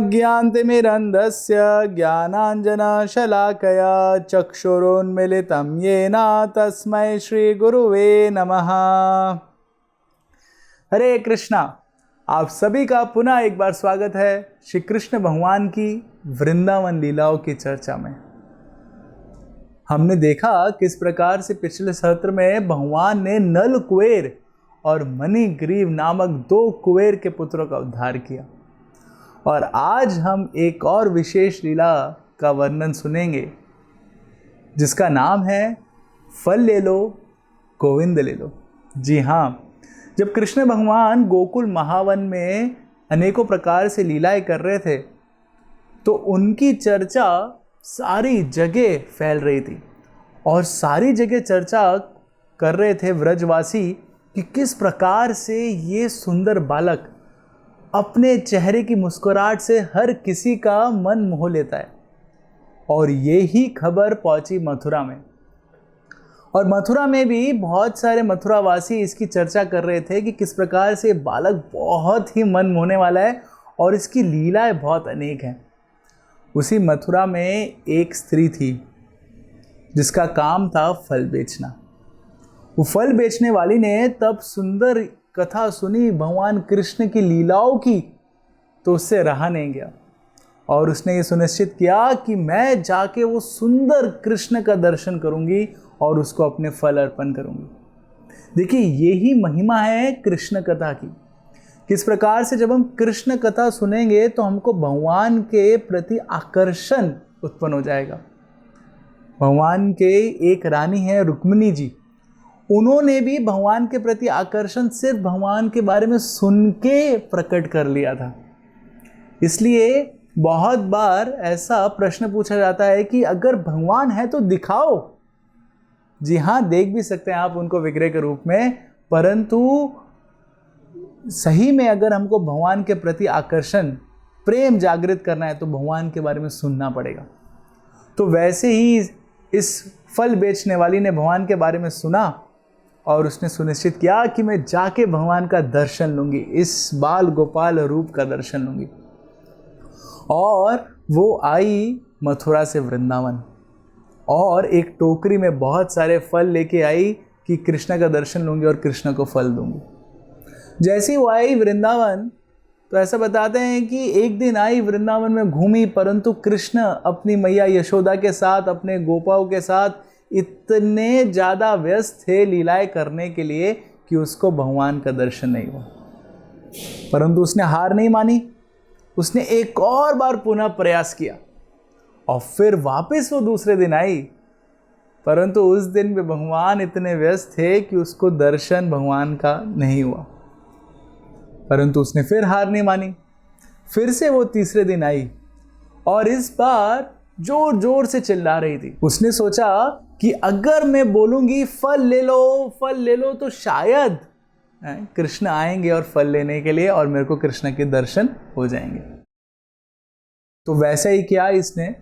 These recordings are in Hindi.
ज्ञानतिमिरन्धस्य ज्ञानाञ्जनशलाकया चक्षुरुन्मीलितं येन तस्मै श्रीगुरुवे नमः। हरे कृष्णा। आप सभी का पुनः एक बार स्वागत है श्री कृष्ण भगवान की वृंदावन लीलाओं की चर्चा में। हमने देखा किस प्रकार से पिछले सत्र में भगवान ने नल कुबेर और मणिग्रीव नामक 2 कुबेर के पुत्रों का उद्धार किया, और आज हम एक और विशेष लीला का वर्णन सुनेंगे जिसका नाम है फल ले लो गोविंद ले लो। जी हाँ, जब कृष्ण भगवान गोकुल महावन में अनेकों प्रकार से लीलाएं कर रहे थे तो उनकी चर्चा सारी जगह फैल रही थी, और सारी जगह चर्चा कर रहे थे व्रजवासी कि किस प्रकार से ये सुंदर बालक अपने चेहरे की मुस्कुराहट से हर किसी का मन मोह लेता है। और ये ही खबर पहुंची मथुरा में, और मथुरा में भी बहुत सारे मथुरावासी इसकी चर्चा कर रहे थे कि किस प्रकार से बालक बहुत ही मन मोहने वाला है और इसकी लीलाएं बहुत अनेक हैं। उसी मथुरा में एक स्त्री थी जिसका काम था फल बेचना। वो फल बेचने वाली ने तब सुंदर कथा सुनी भगवान कृष्ण की लीलाओं की, तो उससे रहा नहीं गया, और उसने ये सुनिश्चित किया कि मैं जाके वो सुंदर कृष्ण का दर्शन करूंगी और उसको अपने फल अर्पण करूंगी। देखिए, यही महिमा है कृष्ण कथा की। किस प्रकार से जब हम कृष्ण कथा सुनेंगे तो हमको भगवान के प्रति आकर्षण उत्पन्न हो जाएगा। भगवान के एक रानी है रुक्मिणी जी, उन्होंने भी भगवान के प्रति आकर्षण सिर्फ भगवान के बारे में सुन के प्रकट कर लिया था। इसलिए बहुत बार ऐसा प्रश्न पूछा जाता है कि अगर भगवान है तो दिखाओ। जी हाँ, देख भी सकते हैं आप उनको विग्रह के रूप में, परंतु सही में अगर हमको भगवान के प्रति आकर्षण प्रेम जागृत करना है तो भगवान के बारे में सुनना पड़ेगा। तो वैसे ही इस फल बेचने वाली ने भगवान के बारे में सुना और उसने सुनिश्चित किया कि मैं जाके भगवान का दर्शन लूँगी, इस बाल गोपाल रूप का दर्शन लूँगी। और वो आई मथुरा से वृंदावन, और एक टोकरी में बहुत सारे फल लेके आई कि कृष्ण का दर्शन लूँगी और कृष्ण को फल दूँगी। जैसे ही वो आई वृंदावन, तो ऐसा बताते हैं कि एक दिन आई वृंदावन में घूमी, परंतु कृष्ण अपनी मैया यशोदा के साथ, अपने गोपाओं के साथ इतने ज़्यादा व्यस्त थे लीलाएं करने के लिए कि उसको भगवान का दर्शन नहीं हुआ। परंतु उसने हार नहीं मानी, उसने एक और बार पुनः प्रयास किया, और फिर वापस वो दूसरे दिन आई, परंतु उस दिन भी भगवान इतने व्यस्त थे कि उसको दर्शन भगवान का नहीं हुआ। परंतु उसने फिर हार नहीं मानी, फिर से वो तीसरे दिन आई, और इस बार जोर जोर से चिल्ला रही थी। उसने सोचा कि अगर मैं बोलूंगी फल ले लो तो शायद कृष्ण आएंगे और फल लेने के लिए, और मेरे को कृष्ण के दर्शन हो जाएंगे। तो वैसे ही किया इसने।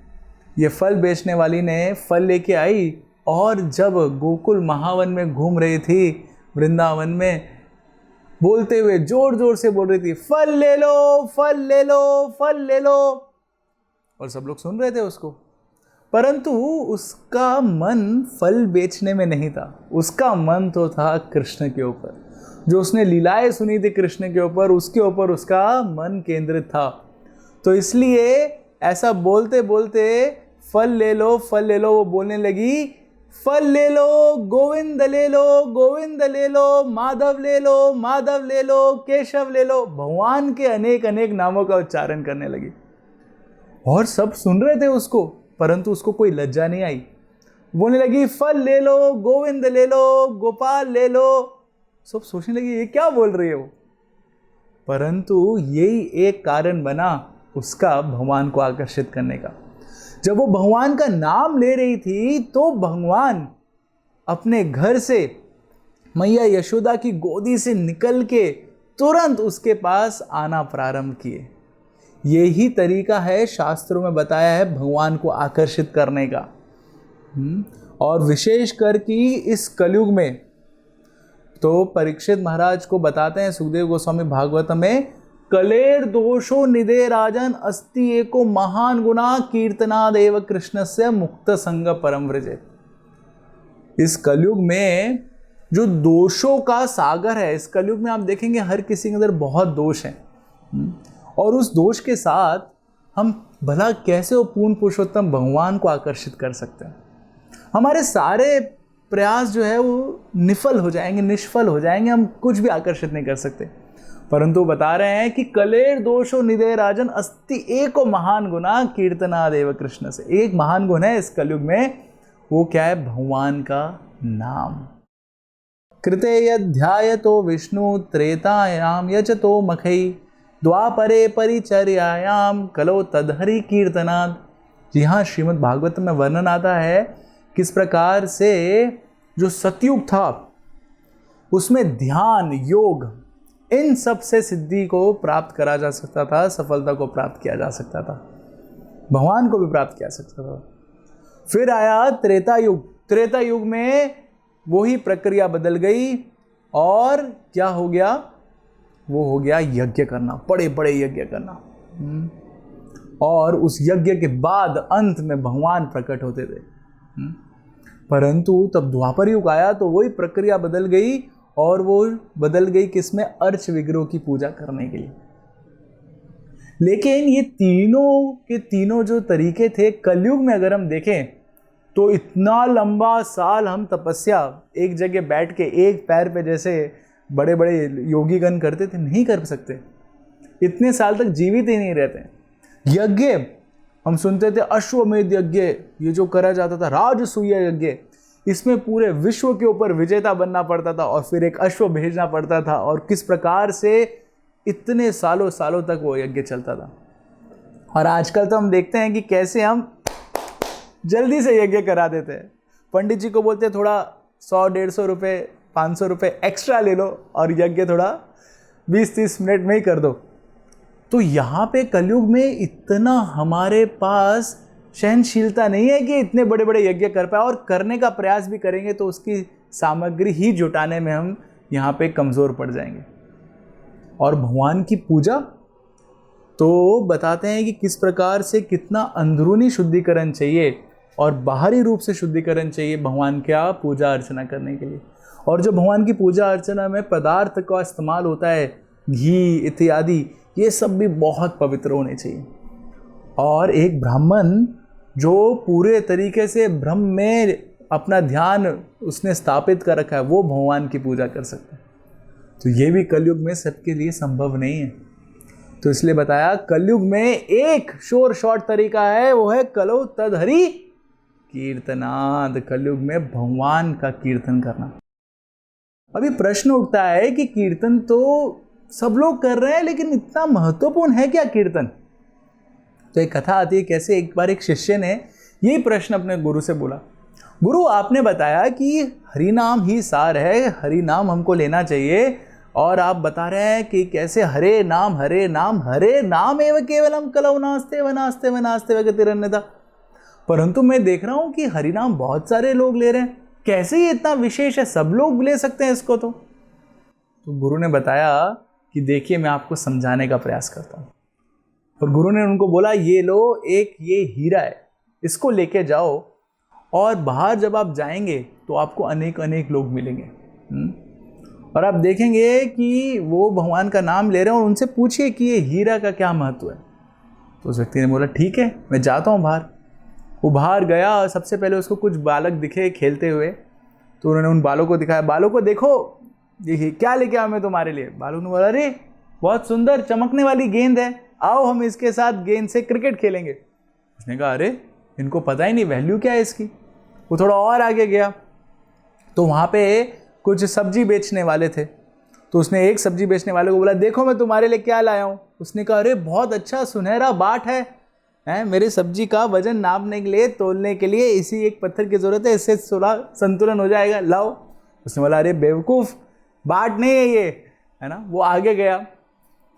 ये फल बेचने वाली ने फल लेके आई, और जब गोकुल महावन में घूम रही थी वृंदावन में, बोलते हुए जोर जोर से बोल रही थी, फल ले लो फल ले लो फल ले लो। और सब लोग सुन रहे थे उसको, परंतु उसका मन फल बेचने में नहीं था। उसका मन तो था कृष्ण के ऊपर। जो उसने लीलाएं सुनी थी कृष्ण के ऊपर, उसके ऊपर उसका मन केंद्रित था। तो इसलिए ऐसा बोलते बोलते फल ले लो वो बोलने लगी, फल ले लो गोविंद ले लो गोविंद ले लो, माधव ले लो माधव ले लो, केशव ले लो। भगवान के अनेक अनेक नामों का उच्चारण करने लगी, और सब सुन रहे थे उसको, परंतु उसको कोई लज्जा नहीं आई। बोलने लगी, फल ले लो गोविंद ले लो गोपाल ले लो। सब सोचने लगी ये क्या बोल रही है वो, परंतु यही एक कारण बना उसका भगवान को आकर्षित करने का। जब वो भगवान का नाम ले रही थी तो भगवान अपने घर से मैया यशोदा की गोदी से निकल के तुरंत उसके पास आना प्रारंभ किए। यही तरीका है, शास्त्रों में बताया है, भगवान को आकर्षित करने का। और विशेष कर कि इस कलयुग में तो परीक्षित महाराज को बताते हैं सुखदेव गोस्वामी भागवत में, कलेर दोषो निदे राजन अस्ति एको महान गुना कीर्तनादेव कृष्णस्य मुक्त संग परम व्रजेत। इस कलयुग में जो दोषों का सागर है, इस कलयुग में आप देखेंगे हर किसी के अंदर बहुत दोष हैं, और उस दोष के साथ हम भला कैसे वो पूर्ण पुरुषोत्तम भगवान को आकर्षित कर सकते हैं। हमारे सारे प्रयास जो है वो निष्फल हो जाएंगे, हम कुछ भी आकर्षित नहीं कर सकते। परंतु बता रहे हैं कि कलेर दोषो निदे राजन अस्ति एको महान गुना कीर्तनादेव कृष्ण से। एक महान गुण है इस कलयुग में, वो क्या है? भगवान का नाम। कृते यध्यायतो विष्णु त्रेतायाम यजतो मखई द्वापरे परिचर्यायाम कलो तदहरि कीर्तनाद। जी हाँ, श्रीमद् भागवत में वर्णन आता है किस प्रकार से जो सतयुग था उसमें ध्यान, योग, इन सब से सिद्धि को प्राप्त करा जा सकता था, सफलता को प्राप्त किया जा सकता था, भगवान को भी प्राप्त किया जा सकता था। फिर आया त्रेता युग। त्रेता युग में वही प्रक्रिया बदल गई और क्या हो गया? वो हो गया यज्ञ करना, बड़े बड़े यज्ञ करना। और उस यज्ञ के बाद अंत में भगवान प्रकट होते थे। परंतु तब द्वापर युग आया तो वही प्रक्रिया बदल गई, और वो बदल गई किसमें? अर्च विग्रह की पूजा करने के लिए। लेकिन ये तीनों के तीनों जो तरीके थे, कलयुग में अगर हम देखें तो इतना लंबा साल हम तपस्या एक जगह बैठ के एक पैर पे जैसे बड़े बड़े योगीगण करते थे, नहीं कर सकते। इतने साल तक जीवित ही नहीं रहते। यज्ञ हम सुनते थे, अश्वमेध यज्ञ, ये जो करा जाता था राजसूय यज्ञ, इसमें पूरे विश्व के ऊपर विजेता बनना पड़ता था और फिर एक अश्व भेजना पड़ता था, और किस प्रकार से इतने सालों सालों तक वो यज्ञ चलता था। और आजकल तो हम देखते हैं कि कैसे हम जल्दी से यज्ञ करा देते हैं। पंडित जी को बोलते हैं थोड़ा 100-150 रुपये, 500 रुपये एक्स्ट्रा ले लो और यज्ञ थोड़ा 20-30 मिनट में ही कर दो। तो यहाँ पे कलयुग में इतना हमारे पास सहनशीलता नहीं है कि इतने बड़े बड़े यज्ञ कर पाए, और करने का प्रयास भी करेंगे तो उसकी सामग्री ही जुटाने में हम यहाँ पे कमज़ोर पड़ जाएंगे। और भगवान की पूजा तो बताते हैं कि किस प्रकार से कितना अंदरूनी शुद्धिकरण चाहिए और बाहरी रूप से शुद्धिकरण चाहिए भगवान का पूजा अर्चना करने के लिए। और जो भगवान की पूजा अर्चना में पदार्थ का इस्तेमाल होता है, घी इत्यादि, ये सब भी बहुत पवित्र होने चाहिए। और एक ब्राह्मण जो पूरे तरीके से ब्रह्म में अपना ध्यान उसने स्थापित कर रखा है, वो भगवान की पूजा कर सकता है। तो ये भी कलयुग में सबके लिए संभव नहीं है। तो इसलिए बताया कलयुग में एक शॉर्ट तरीका है, वो है कलो तदहरि कीर्तनाद। कलयुग में भगवान का कीर्तन करना। अभी प्रश्न उठता है कि कीर्तन तो सब लोग कर रहे हैं, लेकिन इतना महत्वपूर्ण है क्या कीर्तन? तो एक कथा आती है कैसे एक बार एक शिष्य ने यही प्रश्न अपने गुरु से बोला, गुरु आपने बताया कि हरि नाम ही सार है, हरि नाम हमको लेना चाहिए, और आप बता रहे हैं कि कैसे हरे नाम एव केवलम कलौ नास्ते वनास्ते वनास्ते वगतिरन्यथा। परंतु मैं देख रहा हूँ कि हरि नाम बहुत सारे लोग ले रहे हैं, कैसे ये इतना विशेष है, सब लोग ले सकते हैं इसको? तो गुरु ने बताया कि देखिए मैं आपको समझाने का प्रयास करता हूँ। और गुरु ने उनको बोला, ये लो, एक ये हीरा है, इसको लेके जाओ, और बाहर जब आप जाएंगे तो आपको अनेक अनेक लोग मिलेंगे, और आप देखेंगे कि वो भगवान का नाम ले रहे हैं, और उनसे पूछिए कि ये हीरा का क्या महत्व है। तो उस व्यक्ति ने बोला ठीक है, मैं जाता हूँ बाहर। वो बाहर गया और सबसे पहले उसको कुछ बालक दिखे खेलते हुए, तो उन्होंने उन बालों को दिखाया, बालों को देखो देखिए क्या लेके आया मैं तुम्हारे लिए। बालों ने बोला, अरे बहुत सुंदर चमकने वाली गेंद है, आओ हम इसके साथ गेंद से क्रिकेट खेलेंगे। उसने कहा अरे इनको पता ही नहीं वैल्यू क्या है इसकी। वो थोड़ा और आगे गया तो वहाँ पे कुछ सब्जी बेचने वाले थे, तो उसने एक सब्जी बेचने वाले को बोला, देखो मैं तुम्हारे लिए क्या लाया हूँ। उसने कहा अरे बहुत अच्छा सुनहरा बाट है, हैं, मेरी सब्जी का वजन नापने के लिए, तोलने के लिए इसी एक पत्थर की जरूरत है, इससे थोड़ा संतुलन हो जाएगा, लाओ। उसने बोला अरे बेवकूफ़, बाट नहीं है ये, है ना। वो आगे गया,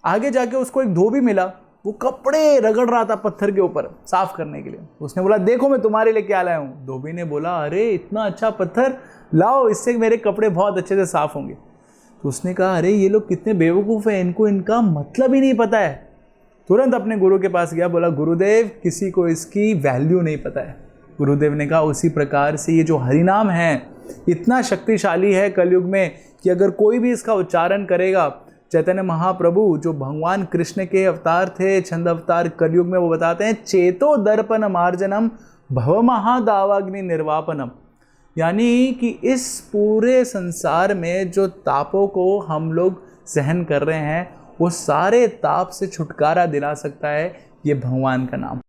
आगे जाके उसको एक धोबी मिला, वो कपड़े रगड़ रहा था पत्थर के ऊपर साफ करने के लिए। उसने बोला देखो मैं तुम्हारे लिए क्या लाया हूँ। धोबी ने बोला अरे इतना अच्छा पत्थर लाओ, इससे मेरे कपड़े बहुत अच्छे से साफ होंगे। तो उसने कहा अरे ये लोग कितने बेवकूफ़ हैं, इनको इनका मतलब ही नहीं पता है। तुरंत अपने गुरु के पास गया, बोला गुरुदेव किसी को इसकी वैल्यू नहीं पता है। गुरुदेव ने कहा उसी प्रकार से ये जो हरिनाम है इतना शक्तिशाली है कलयुग में कि अगर कोई भी इसका उच्चारण करेगा, चैतन्य महाप्रभु जो भगवान कृष्ण के अवतार थे, छंद अवतार कलयुग में, वो बताते हैं चेतो दर्पण मार्जनम भव महादावाग्नि निर्वापनम, यानी कि इस पूरे संसार में जो तापों को हम लोग सहन कर रहे हैं वो सारे ताप से छुटकारा दिला सकता है ये भगवान का नाम।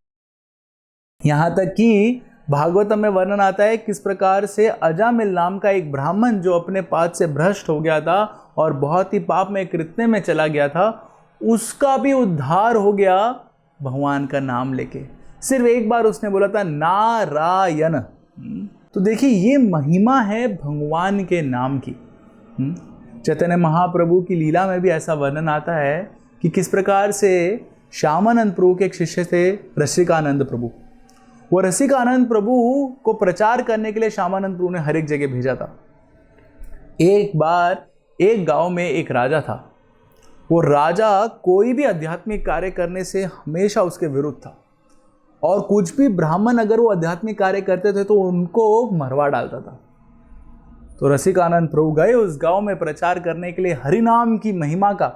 यहाँ तक कि भागवतम में वर्णन आता है किस प्रकार से अजामिल नाम का एक ब्राह्मण जो अपने पाद से भ्रष्ट हो गया था और बहुत ही पाप में कृत्य में चला गया था, उसका भी उद्धार हो गया भगवान का नाम लेके। सिर्फ एक बार उसने बोला था नारायण। तो देखिए ये महिमा है भगवान के नाम की। चैतन्य महाप्रभु की लीला में भी ऐसा वर्णन आता है कि किस प्रकार से श्यामानंद प्रभु के एक शिष्य थे रसिकानंद प्रभु। वो रसिकानंद प्रभु को प्रचार करने के लिए श्यामानंद प्रभु ने हर एक जगह भेजा था। एक बार एक गांव में एक राजा था। वो राजा कोई भी आध्यात्मिक कार्य करने से हमेशा उसके विरुद्ध था, और कुछ भी ब्राह्मण अगर वो आध्यात्मिक कार्य करते थे तो उनको मरवा डालता था। तो रसिकानंद प्रभु गए उस गांव में प्रचार करने के लिए हरिनाम की महिमा का,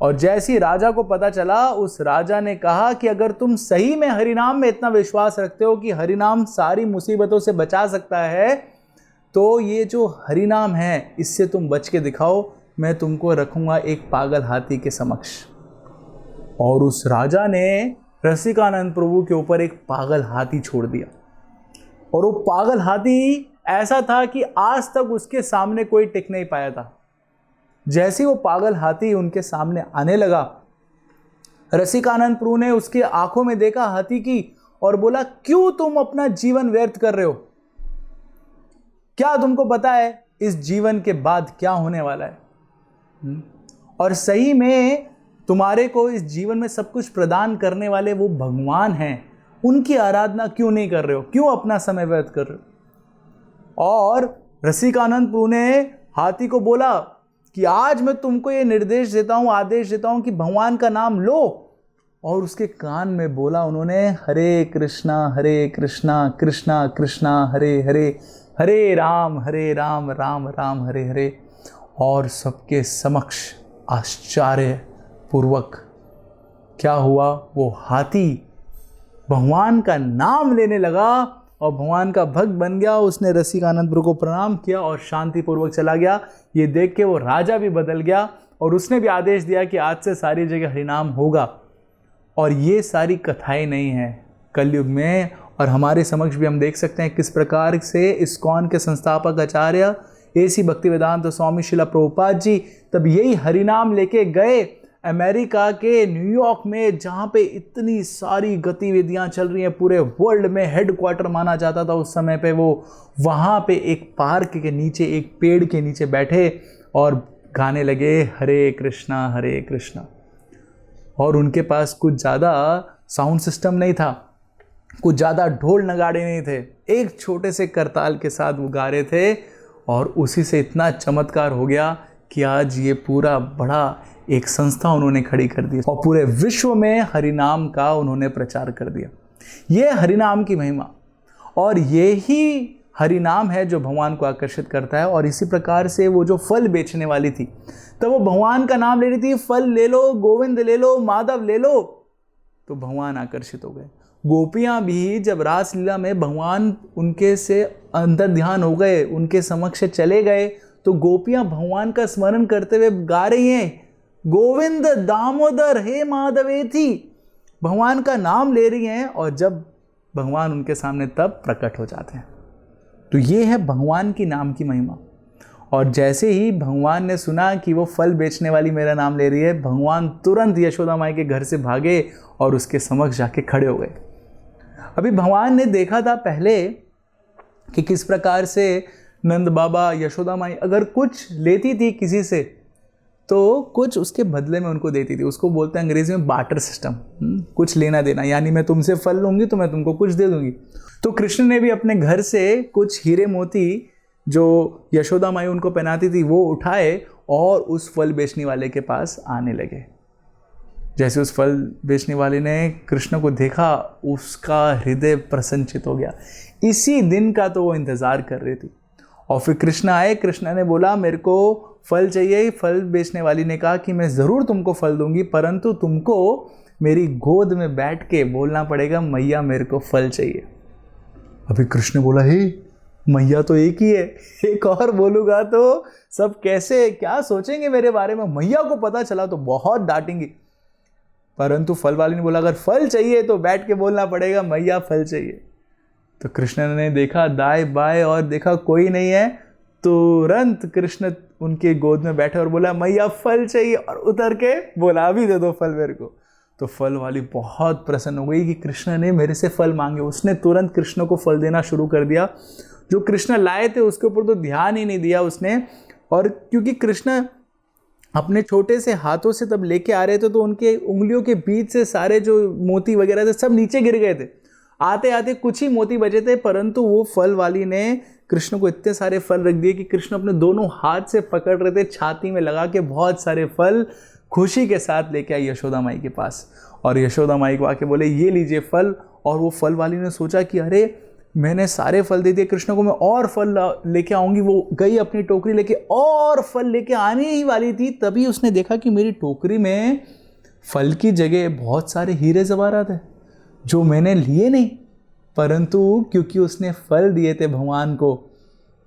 और जैसी राजा को पता चला, उस राजा ने कहा कि अगर तुम सही में हरिनाम में इतना विश्वास रखते हो कि हरिनाम सारी मुसीबतों से बचा सकता है, तो ये जो हरिनाम है इससे तुम बच के दिखाओ, मैं तुमको रखूंगा एक पागल हाथी के समक्ष। और उस राजा ने रसिकानंद प्रभु के ऊपर एक पागल हाथी छोड़ दिया, और वो पागल हाथी ऐसा था कि आज तक उसके सामने कोई टिक नहीं पाया था। जैसे वो पागल हाथी उनके सामने आने लगा, रसिकानंद प्रभु ने उसके आंखों में देखा हाथी की और बोला क्यों तुम अपना जीवन व्यर्थ कर रहे हो? क्या तुमको पता है इस जीवन के बाद क्या होने वाला है? और सही में तुम्हारे को इस जीवन में सब कुछ प्रदान करने वाले वो भगवान हैं, उनकी आराधना क्यों नहीं कर रहे हो? क्यों अपना समय व्यर्थ कर रहे हो? और रसिकानंद प्रभु ने हाथी को बोला कि आज मैं तुमको ये निर्देश देता हूँ, आदेश देता हूँ कि भगवान का नाम लो। और उसके कान में बोला उन्होंने हरे कृष्णा कृष्णा कृष्णा हरे हरे, हरे राम राम राम हरे हरे। और सबके समक्ष आश्चर्य पूर्वक क्या हुआ, वो हाथी भगवान का नाम लेने लगा और भगवान का भक्त बन गया। उसने रसिकानंद प्रभु को प्रणाम किया और शांतिपूर्वक चला गया। ये देख के वो राजा भी बदल गया और उसने भी आदेश दिया कि आज से सारी जगह हरिनाम होगा। और ये सारी कथाएं नहीं हैं कलयुग में, और हमारे समक्ष भी हम देख सकते हैं किस प्रकार से इस्कॉन के संस्थापक आचार्य एसी भक्तिवेदांत स्वामी शिला प्रभुपाद जी तब यही हरिनाम लेके गए अमेरिका के न्यूयॉर्क में, जहाँ पे इतनी सारी गतिविधियाँ चल रही हैं, पूरे वर्ल्ड में हेडक्वार्टर माना जाता था उस समय पे। वो वहाँ पे एक पार्क के नीचे, एक पेड़ के नीचे बैठे और गाने लगे हरे कृष्णा। और उनके पास कुछ ज़्यादा साउंड सिस्टम नहीं था, कुछ ज़्यादा ढोल नगाड़े नहीं थे, एक छोटे से करताल के साथ वो गा रहे थे। और उसी से इतना चमत्कार हो गया कि आज ये पूरा बड़ा एक संस्था उन्होंने खड़ी कर दी और पूरे विश्व में हरिनाम का उन्होंने प्रचार कर दिया। ये हरिनाम की महिमा, और ये ही हरिनाम है जो भगवान को आकर्षित करता है। और इसी प्रकार से वो जो फल बेचने वाली थी, तो वो भगवान का नाम ले रही थी, फल ले लो, गोविंद ले लो, माधव ले लो, तो भगवान आकर्षित हो गए। गोपियाँ भी जब रासलीला में भगवान उनके से अंतर ध्यान हो गए, उनके समक्ष चले गए, तो गोपियाँ भगवान का स्मरण करते हुए गा रही हैं गोविंद दामोदर हे माधवेति, भगवान का नाम ले रही हैं। और जब भगवान उनके सामने तब प्रकट हो जाते हैं। तो ये है भगवान की नाम की महिमा। और जैसे ही भगवान ने सुना कि वो फल बेचने वाली मेरा नाम ले रही है, भगवान तुरंत यशोदा माई के घर से भागे और उसके समक्ष जाके खड़े हो गए। अभी भगवान ने देखा था पहले कि किस प्रकार से नंद बाबा यशोदा माई अगर कुछ लेती थी किसी से तो कुछ उसके बदले में उनको देती थी। उसको बोलते हैं अंग्रेजी में बार्टर सिस्टम, कुछ लेना देना, यानी मैं तुमसे फल लूंगी तो मैं तुमको कुछ दे दूंगी। तो कृष्ण ने भी अपने घर से कुछ हीरे मोती जो यशोदा माई उनको पहनाती थी वो उठाए और उस फल बेचने वाले के पास आने लगे। जैसे उस फल बेचने वाले ने कृष्ण को देखा, उसका हृदय प्रसन्नचित हो गया। इसी दिन का तो वो इंतज़ार कर रही थी। और फिर कृष्ण आए, कृष्ण ने बोला मेरे को फल चाहिए। फल बेचने वाली ने कहा कि मैं ज़रूर तुमको फल दूंगी, परंतु तुमको मेरी गोद में बैठ के बोलना पड़ेगा मैया मेरे को फल चाहिए। अभी कृष्ण बोला हे मैया तो एक ही है, एक और बोलूँगा तो सब कैसे क्या सोचेंगे मेरे बारे में, मैया को पता चला तो बहुत डांटेंगी। परंतु फल वाली ने बोला अगर फल चाहिए तो बैठ के बोलना पड़ेगा मैया फल चाहिए। तो कृष्ण ने देखा दाएं बाएं और देखा कोई नहीं है, तुरंत कृष्ण उनके गोद में बैठे और बोला मैया फल चाहिए, और उतर के बोला अभी दे दो फल मेरे को। तो फल वाली बहुत प्रसन्न हो गई कि कृष्ण ने मेरे से फल मांगे। उसने तुरंत कृष्ण को फल देना शुरू कर दिया। जो कृष्ण लाए थे उसके ऊपर तो ध्यान ही नहीं दिया उसने, और क्योंकि कृष्ण अपने छोटे से हाथों से तब लेके आ रहे थे तो उनके उंगलियों के बीच से सारे जो मोती वगैरह थे सब नीचे गिर गए थे। आते आते कुछ ही मोती बचे थे, परंतु वो फल वाली ने कृष्ण को इतने सारे फल रख दिए कि कृष्ण अपने दोनों हाथ से पकड़ रहे थे, छाती में लगा के बहुत सारे फल खुशी के साथ लेके आई यशोदा माई के पास। और यशोदा माई को आके बोले ये लीजिए फल। और वो फल वाली ने सोचा कि अरे मैंने सारे फल दे दिए कृष्ण को, मैं और फल लेके आऊँगी। वो गई अपनी टोकरी लेके और फल लेके आने ही वाली थी, तभी उसने देखा कि मेरी टोकरी में फल की जगह बहुत सारे हीरे जवाहरात थे जो मैंने लिए नहीं, परंतु क्योंकि उसने फल दिए थे भगवान को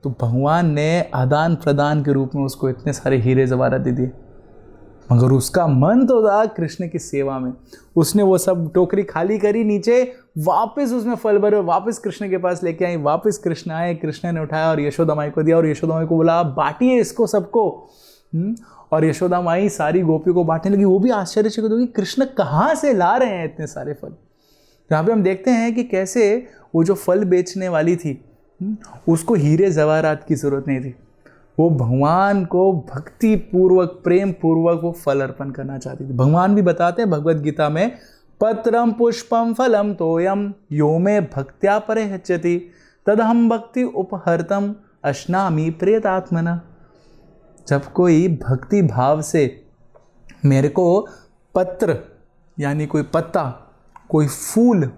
तो भगवान ने आदान प्रदान के रूप में उसको इतने सारे हीरे जवाहरात दे दिए। मगर उसका मन तो था कृष्ण की सेवा में। उसने वो सब टोकरी खाली करी, नीचे वापस उसमें फल भरे, वापस कृष्ण के पास लेके आई। वापस कृष्ण आए, कृष्ण ने उठाया और यशोदा माई को दिया, और यशोदा माई को बोला आप बांटिए इसको सबको। और यशोदा माई सारी गोपियों को बांटने लगी। वो भी आश्चर्यचकित होगी कृष्ण कहाँ से ला रहे हैं इतने सारे फल। यहाँ पे हम देखते हैं कि कैसे वो जो फल बेचने वाली थी उसको हीरे जवाहरात की जरूरत नहीं थी। वो भगवान को भक्ति पूर्वक प्रेम पूर्वक वो फल अर्पण करना चाहती थी। भगवान भी बताते हैं भगवद गीता में पत्रम पुष्पम फलम तोयम यो में भक्त्या परिहच्यति तदहम भक्ति उपहर्तम अश्नामि प्रेतात्मना। जब कोई भक्ति भाव से मेरे को पत्र यानी कोई पत्ता, कोई फूल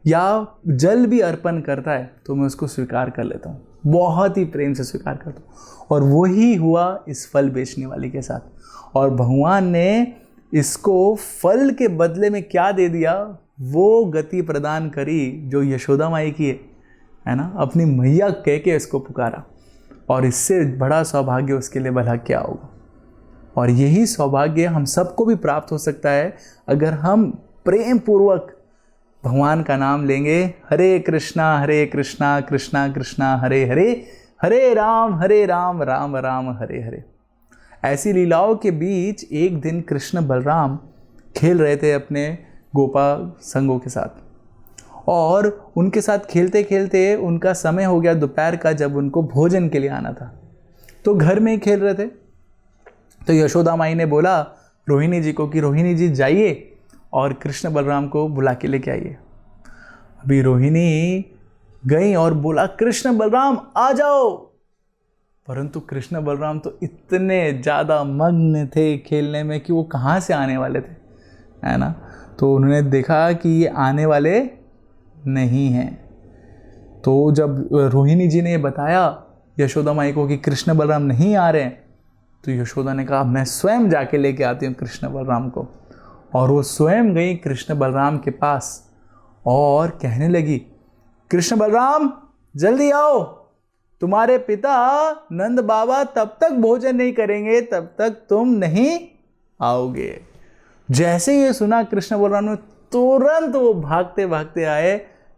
या जल भी अर्पण करता है तो मैं उसको स्वीकार कर लेता हूँ, बहुत ही प्रेम से स्वीकार करता हूँ। और वही हुआ इस फल बेचने वाली के साथ। और भगवान ने इसको फल के बदले में क्या दे दिया, वो गति प्रदान करी जो यशोदा माई की है ना, अपनी मैया कह के इसको पुकारा। और इससे बड़ा सौभाग्य उसके लिए भला क्या होगा। और यही सौभाग्य हम सबको भी प्राप्त हो सकता है अगर हम प्रेम पूर्वक भगवान का नाम लेंगे। हरे कृष्णा कृष्णा कृष्णा हरे हरे, हरे राम राम राम हरे हरे। ऐसी लीलाओं के बीच एक दिन कृष्ण बलराम खेल रहे थे अपने गोपा संगों के साथ, और उनके साथ खेलते खेलते उनका समय हो गया दोपहर का, जब उनको भोजन के लिए आना था। तो घर में ही खेल रहे थे। तो यशोदा माई ने बोला रोहिणी जी को कि रोहिणी जी जाइए और कृष्ण बलराम को बुला के लेके आइए। अभी रोहिणी गई और बोला कृष्ण बलराम आ जाओ, परंतु कृष्ण बलराम तो इतने ज़्यादा मग्न थे खेलने में कि वो कहाँ से आने वाले थे, है ना। तो उन्होंने देखा कि ये आने वाले नहीं हैं। तो जब रोहिणी जी ने बताया यशोदा माई को कि कृष्ण बलराम नहीं आ रहे हैं, तो यशोदा ने कहा मैं स्वयं जाके लेके आती हूँ कृष्ण बलराम को। और वो स्वयं गई कृष्ण बलराम के पास और कहने लगी कृष्ण बलराम जल्दी आओ, तुम्हारे पिता नंद बाबा तब तक भोजन नहीं करेंगे तब तक तुम नहीं आओगे। जैसे ये सुना कृष्ण बलराम ने तुरंत वो भागते भागते आए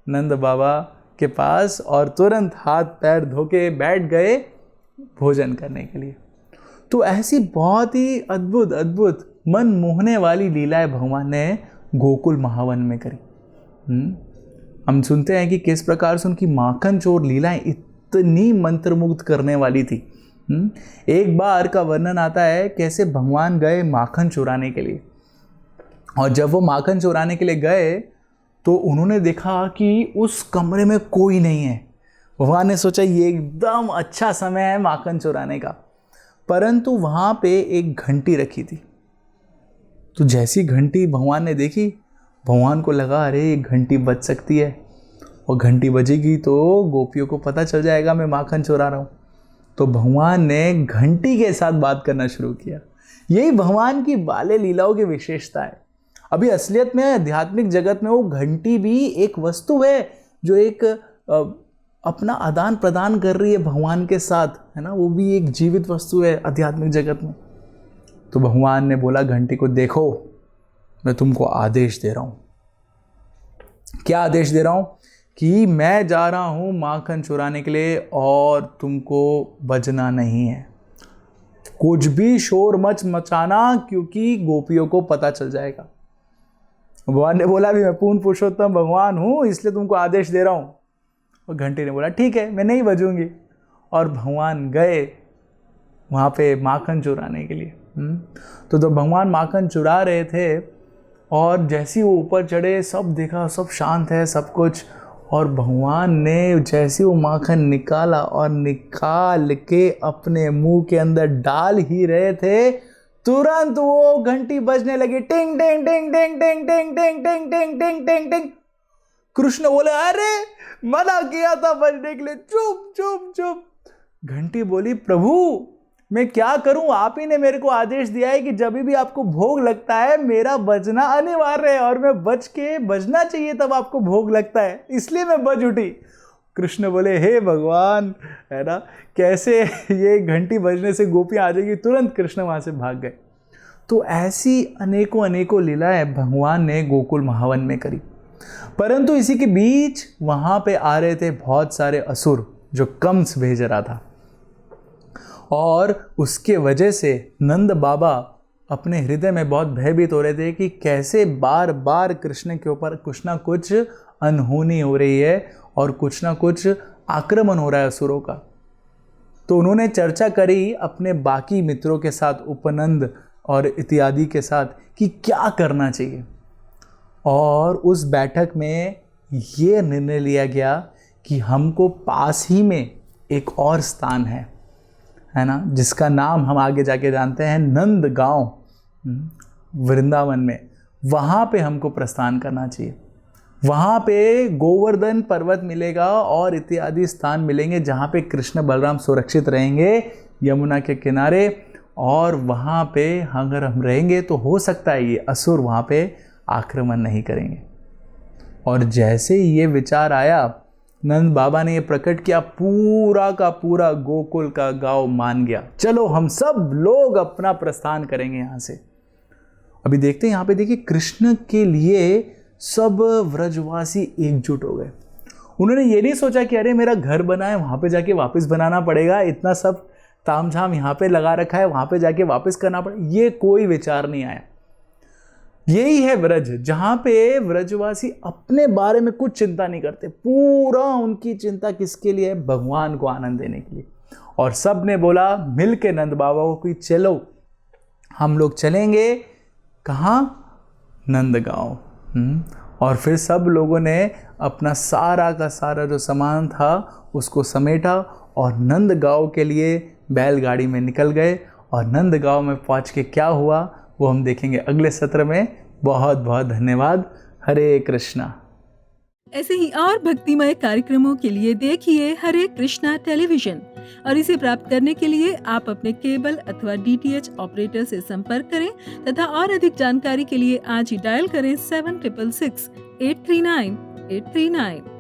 नंद बाबा के पास और तुरंत हाथ पैर धो के बैठ गए भोजन करने के लिए। तो ऐसी बहुत ही अद्भुत अद्भुत मन मोहने वाली लीलाएं भगवान ने गोकुल महावन में करी। हम सुनते हैं कि किस प्रकार से उनकी माखन चोर लीलाएं इतनी मंत्रमुग्ध करने वाली थी। एक बार का वर्णन आता है कैसे भगवान गए माखन चुराने के लिए, और जब वो माखन चुराने के लिए गए तो उन्होंने देखा कि उस कमरे में कोई नहीं है। भगवान ने सोचा ये एकदम अच्छा समय है माखन चुराने का, परंतु वहाँ पे एक घंटी रखी थी। तो जैसी घंटी भगवान ने देखी, भगवान को लगा अरे ये घंटी बज सकती है, और घंटी बजेगी तो गोपियों को पता चल जाएगा मैं माखन चुरा रहा हूँ। तो भगवान ने घंटी के साथ बात करना शुरू किया। यही भगवान की बाल्य लीलाओं की विशेषता है। अभी असलियत में आध्यात्मिक जगत में वो घंटी भी एक वस्तु है जो एक अपना आदान प्रदान कर रही है भगवान के साथ, है ना। वो भी एक जीवित वस्तु है आध्यात्मिक जगत में। तो भगवान ने बोला घंटी को, देखो मैं तुमको आदेश दे रहा हूँ। क्या आदेश दे रहा हूँ? कि मैं जा रहा हूँ माखन चुराने के लिए और तुमको बजना नहीं है, कुछ भी शोर मच मचाना, क्योंकि गोपियों को पता चल जाएगा। भगवान ने बोला भी मैं पूर्ण पुरुषोत्तम भगवान हूँ इसलिए तुमको आदेश दे रहा हूँ। और घंटी ने बोला ठीक है मैं नहीं बजूंगी, और भगवान गए वहाँ पे माखन चुराने के लिए। तो जब भगवान माखन चुरा रहे थे और जैसे वो ऊपर चढ़े सब देखा, सब शांत है सब कुछ, और भगवान ने जैसे वो माखन निकाला और निकाल के अपने मुंह के अंदर डाल ही रहे थे, तुरंत वो घंटी बजने लगी, टिंग टिंग टिंग टिंग टिंग टिंग टिंग टिंग टिंग टिंग टिंग टिंग। कृष्ण बोले अरे मना किया था बजने के लिए, चुप चुप चुप। घंटी बोली प्रभु मैं क्या करूं, आप ही ने मेरे को आदेश दिया है कि जब भी आपको भोग लगता है मेरा बजना अनिवार्य है, और मैं बजना चाहिए तब आपको भोग लगता है, इसलिए मैं बज उठी। कृष्ण बोले हे भगवान, है ना, कैसे ये घंटी बजने से गोपियां आ जाएगी। तुरंत कृष्ण वहां से भाग गए। तो ऐसी अनेकों अनेकों लीलाएं भगवान ने गोकुल महावन में करी। परंतु इसी के बीच वहां पे आ रहे थे बहुत सारे असुर जो कंस भेज रहा था, और उसके वजह से नंद बाबा अपने हृदय में बहुत भयभीत हो रहे थे कि कैसे बार बार कृष्ण के ऊपर कुछ ना कुछ अनहोनी हो रही है और कुछ ना कुछ आक्रमण हो रहा है असुरों का। तो उन्होंने चर्चा करी अपने बाकी मित्रों के साथ, उपनंद और इत्यादि के साथ, कि क्या करना चाहिए। और उस बैठक में ये निर्णय लिया गया कि हमको पास ही में एक और स्थान है ना, जिसका नाम हम आगे जाके जानते हैं नंद गांव, वृंदावन में। वहाँ पे हमको प्रस्थान करना चाहिए। वहाँ पे गोवर्धन पर्वत मिलेगा और इत्यादि स्थान मिलेंगे जहाँ पे कृष्ण बलराम सुरक्षित रहेंगे यमुना के किनारे, और वहाँ पे अगर हम रहेंगे तो हो सकता है ये असुर वहाँ पे आक्रमण नहीं करेंगे। और जैसे ही ये विचार आया, नंद बाबा ने ये प्रकट किया, पूरा का पूरा गोकुल का गांव मान गया, चलो हम सब लोग अपना प्रस्थान करेंगे यहाँ से। अभी देखते हैं यहाँ पे, देखिए कृष्ण के लिए सब व्रजवासी एकजुट हो गए। उन्होंने ये नहीं सोचा कि अरे मेरा घर बना है वहाँ पे जाके वापस बनाना पड़ेगा, इतना सब तामझाम यहाँ पे लगा रखा है वहाँ पे जाके वापस करना पड़ेगा, ये कोई विचार नहीं आया। यही है व्रज, जहां पे व्रजवासी अपने बारे में कुछ चिंता नहीं करते, पूरा उनकी चिंता किसके लिए है? भगवान को आनंद देने के लिए। और सब ने बोला मिल के नंद बाबा को कि चलो हम लोग चलेंगे कहाँ? नंदगांव। और फिर सब लोगों ने अपना सारा का सारा जो सामान था उसको समेटा और नंदगांव के लिए बैलगाड़ी में निकल गए। और नंदगांव में पहुँच के क्या हुआ वो हम देखेंगे अगले सत्र में। बहुत बहुत धन्यवाद। हरे कृष्णा। ऐसे ही और भक्तिमय कार्यक्रमों के लिए देखिए हरे कृष्णा टेलीविजन, और इसे प्राप्त करने के लिए आप अपने केबल अथवा DTH ऑपरेटर से संपर्क करें तथा और अधिक जानकारी के लिए आज ही डायल करें 7666 839 839।